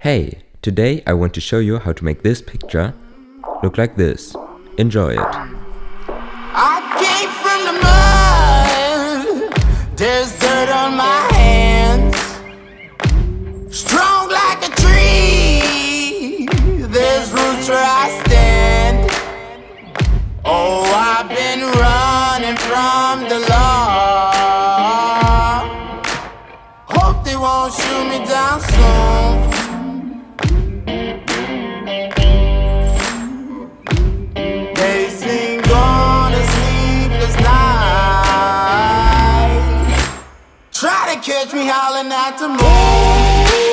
Hey, today I want to show you how to make this picture look like this. Enjoy it. I came from the mud, there's dirt on my hands. Strong like a tree, there's roots where I stand. Oh, I've been running from the law. Hope they won't shoot me down soon. They sing on a sleepless night, try to catch me howling at the moon.